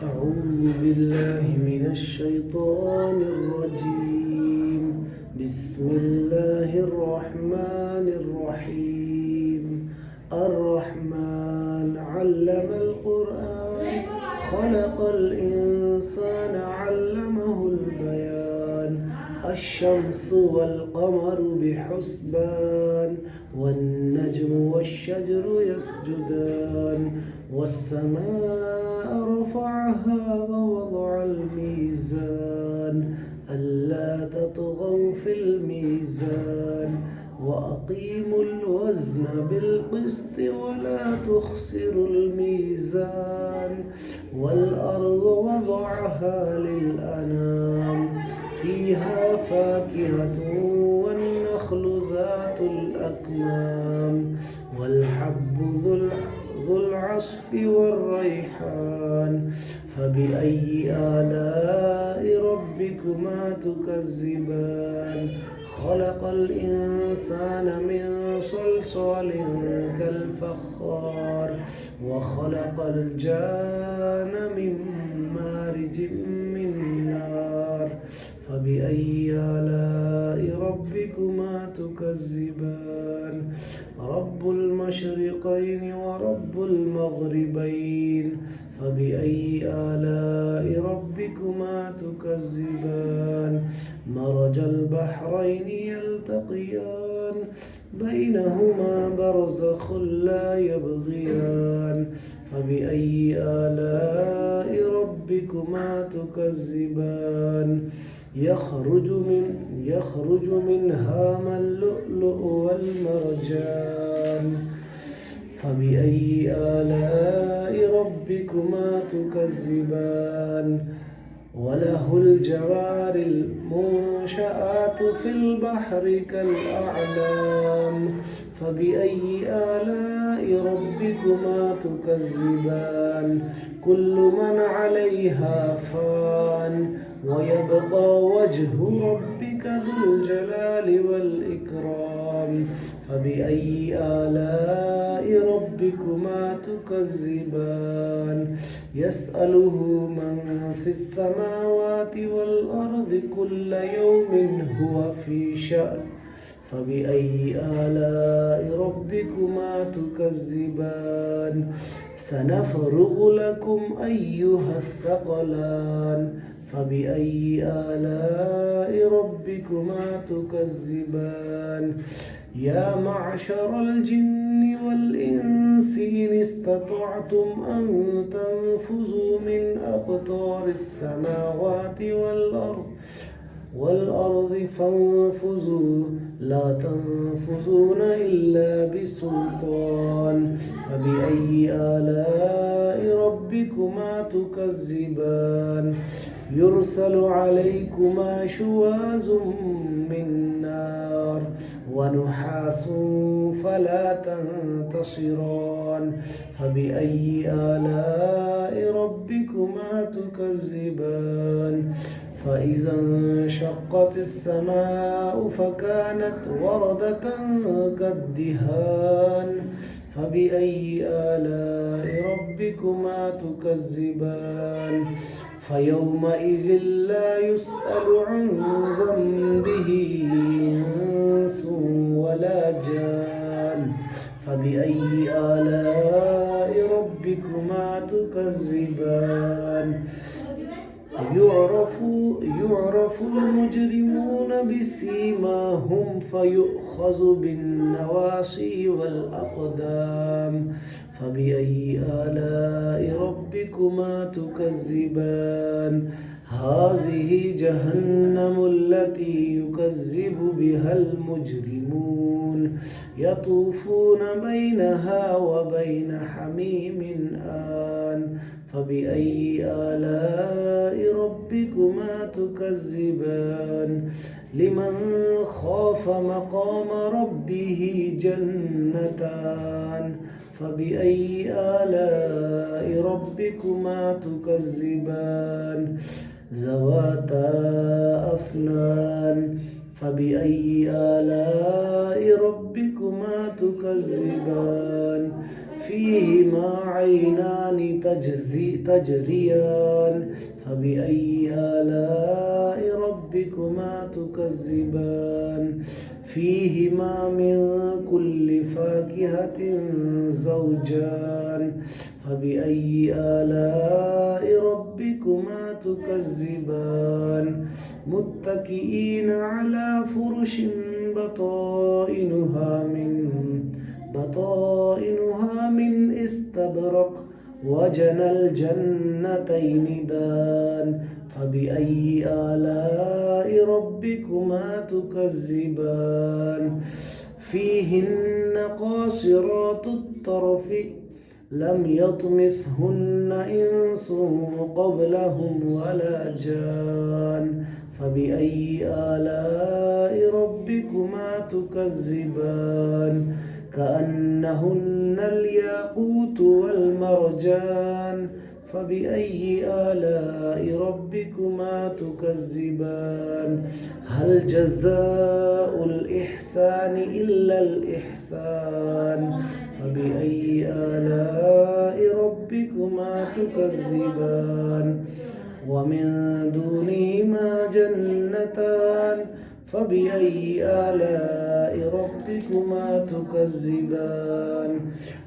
أعوذ بالله من الشيطان الرجيم. بسم الله الرحمن الرحيم. الرحمن علم القرآن خلق الإنسان علمه البيان. الشمس والقمر بحسبان والنجم والشجر يسجدان والسماء رفعها ووضع الميزان ألا تطغوا في الميزان وأقيموا الوزن بالقسط ولا تخسروا الميزان والأرض وضعها للأنام فيها فاكهة والنخل ذات الأكمام والحب ذو العصف والريحان. فبأي آلاء ربكما تكذبان؟ خلق الإنسان من صلصال كالفخار وخلق الجان من مارج من نار. فبأي آلاء ربكما تكذبان؟ رب المشرقين ورب المغربين. فبأي آلاء ربكما تكذبان؟ مرج البحرين يلتقيان بينهما برزخ لا يبغيان. فبأي آلاء ربكما تكذبان؟ يخرج منها اللؤلؤ والمرجان. فبأي آلاء ربكما تكذبان؟ وله الجوار المنشآت في البحر كالأعلام. فبأي آلاء ربكما تكذبان؟ كل من عليها فان ويبقى وجه ربك ذو الجلال والإكرام. فبأي آلاء ربكما تكذبان؟ يسأله من في السماوات والأرض كل يوم هو في شأن. فبأي آلاء ربكما تكذبان؟ سنفرغ لكم أيها الثقلان. فبأي آلاء ربكما تكذبان؟ يا معشر الجن والإنس إن استطعتم أن تنفذوا من أقطار السماوات والأرض فانفذوا لا تنفذون إلا بسلطان. فبأي آلاء ربكما تكذبان؟ يرسل عليكما شواظ من نار ونحاس فلا تنتصران. فبأي آلاء ربكما تكذبان؟ فإذا انشقت السماء فكانت وردة كالدهان. فبأي آلاء ربكما تكذبان؟ فيومئذ لا يسأل عن ذنبه إنس ولا جان. فبأي آلاء ربكما تكذبان؟ يعرف المجرمون بسيماهم فيؤخذ بالنواصي والأقدام. فبأي آلاء ربكما تكذبان؟ هذه جهنم التي يكذب بها المجرمون يطوفون بينها وبين حميم آن. فبأي آلاء ربكما تكذبان؟ لمن خاف مقام ربه جنتان. فبأي آلاء ربكما تكذبان؟ ذواتا أفنان. فبأي آلاء ربكما تكذبان؟ فيهما عينان تجريان فبأي آلاء ربكما تكذبان فيهما من كل فاكهة زوجان فبأي آلاء ربكما تكذبان متكئين على فرش بطائنها من استبرق وجنى الجنتين دان فبأي آلاء ربكما تكذبان فيهن قاصرات الطرف لم يطمثهن إنس قبلهم ولا جان فبأي آلاء ربكما تكذبان كأنهن الياقوت والمرجان فبأي آلاء ربكما تكذبان هل جزاء الإحسان إلا الإحسان فبأي آلاء ربكما تكذبان ومن دونهما جنتان فبأي آلاء ربكما تكذبان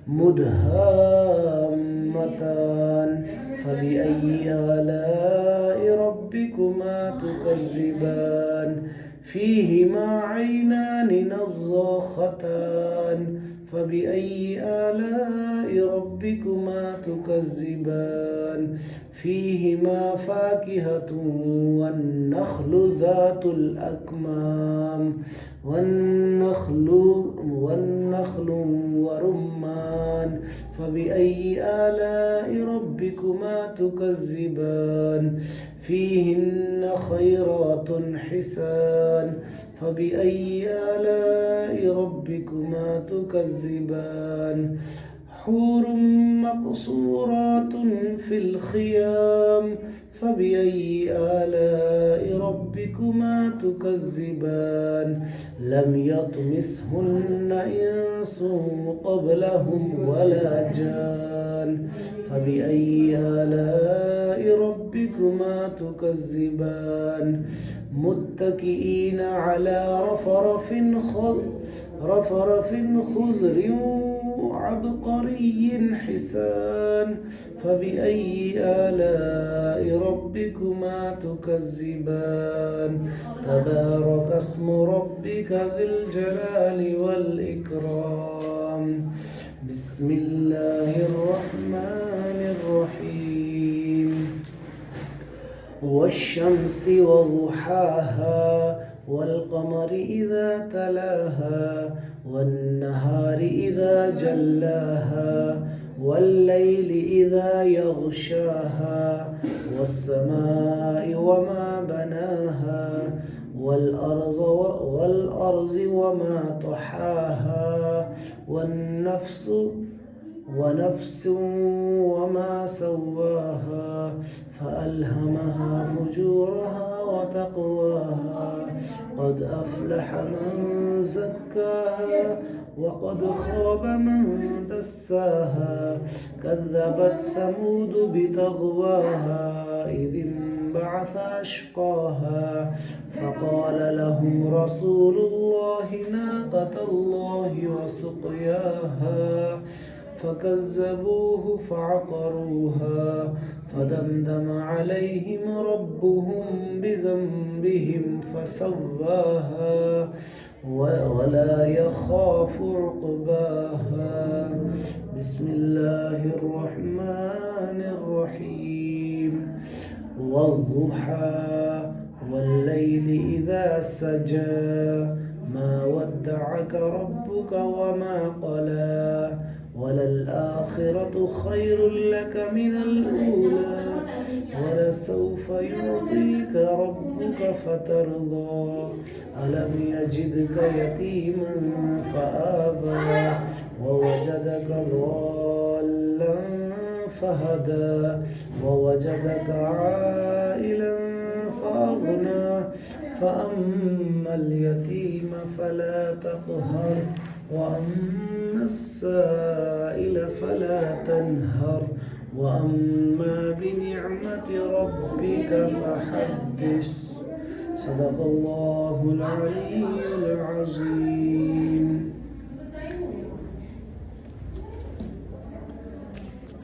مدهامتان فبأي آلاء ربكما تكذبان فيهما عينان نضاختان فبأي آلاء ربكما تكذبان فيهما فاكهة والنخل ذات الأكمام والنخل ورمان فبأي آلاء ربكما تكذبان فيهن خيرات حسان فبأي آلاء ربكما تكذبان حور مقصورات في الخيام فبأي آلاء ربكما تكذبان لم يطمثهن إنس قبلهم ولا جان فبأي آلاء ربكما تكذبان متكئين على رفرف خضر عبقري حسان فبأي آلاء ربكما تكذبان تبارك اسم ربك ذي الجلال والإكرام بسم الله الرحمن الرحيم والشمس وضحاها والقمر إذا تلاها والنهار إذا جلاها والليل إذا يغشاها والسماء وما بناها والأرض وما طحاها ونفس وما سواها فألهمها فجورها وتقواها قد أفلح من زكاها وقد خاب من دساها كذبت ثمود بطغواها إذ انبعث أشقاها فقال لهم رسول الله ناقة الله وسقياها فكذبوه فعقروها فدمدم عليهم ربهم بذنبهم فسواها ولا يخاف عقباها بسم الله الرحمن الرحيم والضحى والليل إذا سجى ما ودعك ربك وما قلى وللآخرة خير لك من الأولى ولسوف يعطيك ربك فترضى ألم يجدك يتيما فآبى ووجدك ضالا فهدى ووجدك عائلا فأغنى فأما اليتيم فلا تقهر وأما السائل فلا تنهر وأما بنعمة ربك فحدث. صدق الله العلي العظيم.